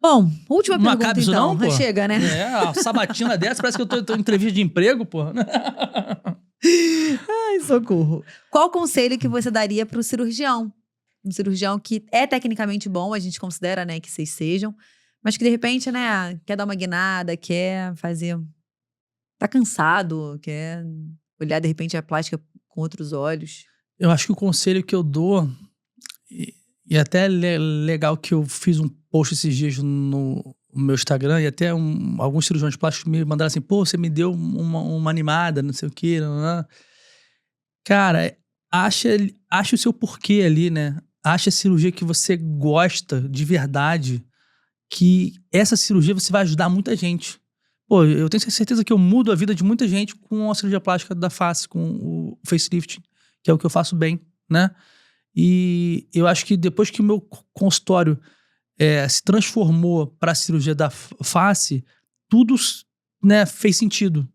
Bom, última pergunta, acaba isso então. não, pô? Chega, né? A sabatina dessa parece que eu tô em entrevista de emprego, pô. Ai, socorro. Qual conselho que você daria para o cirurgião? Um cirurgião que é tecnicamente bom, a gente considera, né, que vocês sejam, mas que de repente, né, quer dar uma guinada, quer fazer... Tá cansado, quer olhar de repente a plástica com outros olhos. Eu acho que o conselho que eu dou, e até é legal que eu fiz um post esses dias no meu Instagram, e até alguns cirurgiões plásticos me mandaram assim, pô, você me deu uma animada, não sei o quê. Não. Cara, acha o seu porquê ali, né? Acha a cirurgia que você gosta de verdade, que essa cirurgia você vai ajudar muita gente. Pô, eu tenho certeza que eu mudo a vida de muita gente com a cirurgia plástica da face, com o facelift, que é o que eu faço bem, né? E eu acho que depois que o meu consultório se transformou para a cirurgia da face, tudo, né, fez sentido.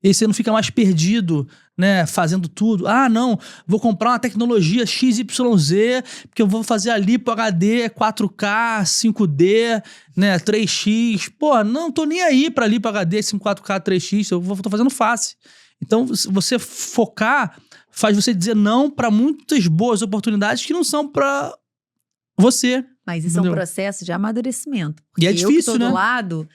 E você não fica mais perdido, né, fazendo tudo. Não, vou comprar uma tecnologia XYZ, porque eu vou fazer a lipo HD 4K, 5D, né, 3X. Pô, não tô nem aí pra lipo HD 4K, 3X, tô fazendo face. Então, você focar faz você dizer não para muitas boas oportunidades que não são para você. Mas isso é um processo de amadurecimento. E é difícil, eu que tô né? do lado,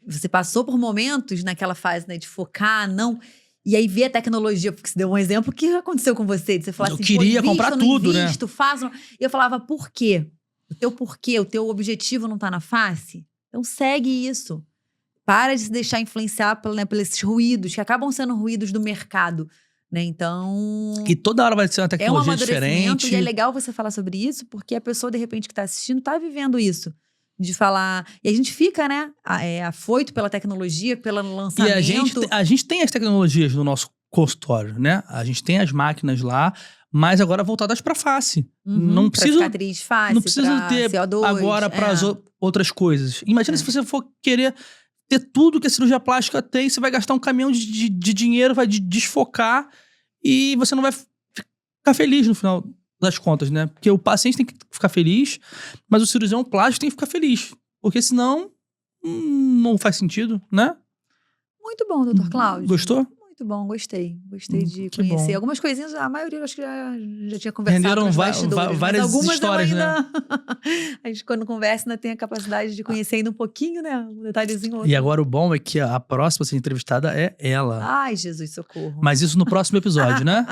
você passou por momentos naquela fase, né, de focar, não... E aí ver a tecnologia, porque você deu um exemplo, o que aconteceu com você? De você falar assim, queria comprar tudo, né? Faço... E eu falava, por quê? O teu objetivo não tá na face? Então segue isso. Para de se deixar influenciar pelos esses ruídos, que acabam sendo ruídos do mercado. Né? Então... E toda hora vai ser uma tecnologia diferente. E é legal você falar sobre isso, porque a pessoa, de repente, que tá assistindo, tá vivendo isso. De falar... E a gente fica, né? Afoito pela tecnologia, pelo lançamento. E a gente tem as tecnologias no nosso consultório, né? A gente tem as máquinas lá, mas agora voltadas pra face. Pra cicatriz fácil, não precisa pra ter CO2, agora para as outras coisas. Imagina se você for querer ter tudo que a cirurgia plástica tem, você vai gastar um caminhão de dinheiro, vai desfocar e você não vai ficar feliz no final das contas, né? Porque o paciente tem que ficar feliz, mas o cirurgião plástico tem que ficar feliz. Porque senão não faz sentido, né? Muito bom, doutor Cláudio. Gostou? Muito bom, gostei. Gostei de que conhecer. bom. Algumas coisinhas, a maioria eu acho que já tinha conversado Renderam nos bastidores. várias mas algumas histórias, eu ainda... A gente, quando conversa, ainda tem a capacidade de conhecer ainda um pouquinho, né? Um detalhezinho ou outro. E agora o bom é que a próxima a ser entrevistada é ela. Ai, Jesus, socorro. Mas isso no próximo episódio, né?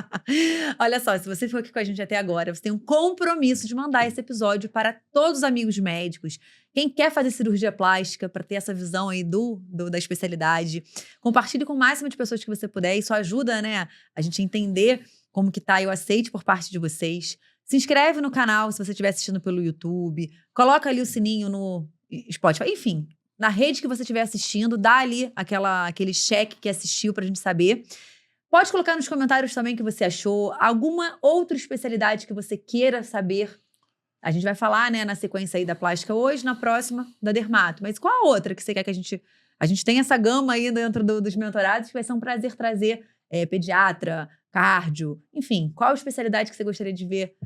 Olha só, se você ficou aqui com a gente até agora, você tem um compromisso de mandar esse episódio para todos os amigos médicos. Quem quer fazer cirurgia plástica para ter essa visão aí da especialidade, compartilhe com o máximo de pessoas que você puder. Isso ajuda, né, a gente entender como que tá o aceite por parte de vocês. Se inscreve no canal se você estiver assistindo pelo YouTube. Coloca ali o sininho no Spotify. Enfim, na rede que você estiver assistindo, dá ali aquele check que assistiu pra gente saber. Pode colocar nos comentários também o que você achou. Alguma outra especialidade que você queira saber. A gente vai falar, né, na sequência aí da plástica hoje, na próxima da dermato. Mas qual a outra que você quer que a gente tem essa gama aí dentro dos mentorados, que vai ser um prazer trazer pediatra, cardio, enfim. Qual a especialidade que você gostaria de ver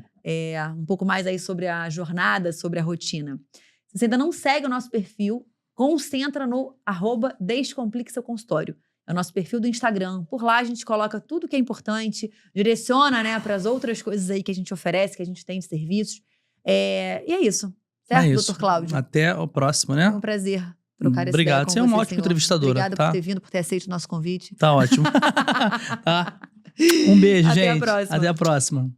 um pouco mais aí sobre a jornada, sobre a rotina? Se você ainda não segue o nosso perfil, concentra no @Descomplique Seu Consultório. É o nosso perfil do Instagram. Por lá a gente coloca tudo que é importante, direciona, né, para as outras coisas aí que a gente oferece, que a gente tem de serviços. E é isso. Certo, doutor Cláudio? Até o próximo, né? É um prazer trocar essa ideia Obrigado, com você é uma você, ótima senhor. entrevistadora. Obrigada tá? por ter vindo, por ter aceito o nosso convite. Tá ótimo. Tá. Um beijo, Até gente. a próxima. Até a próxima.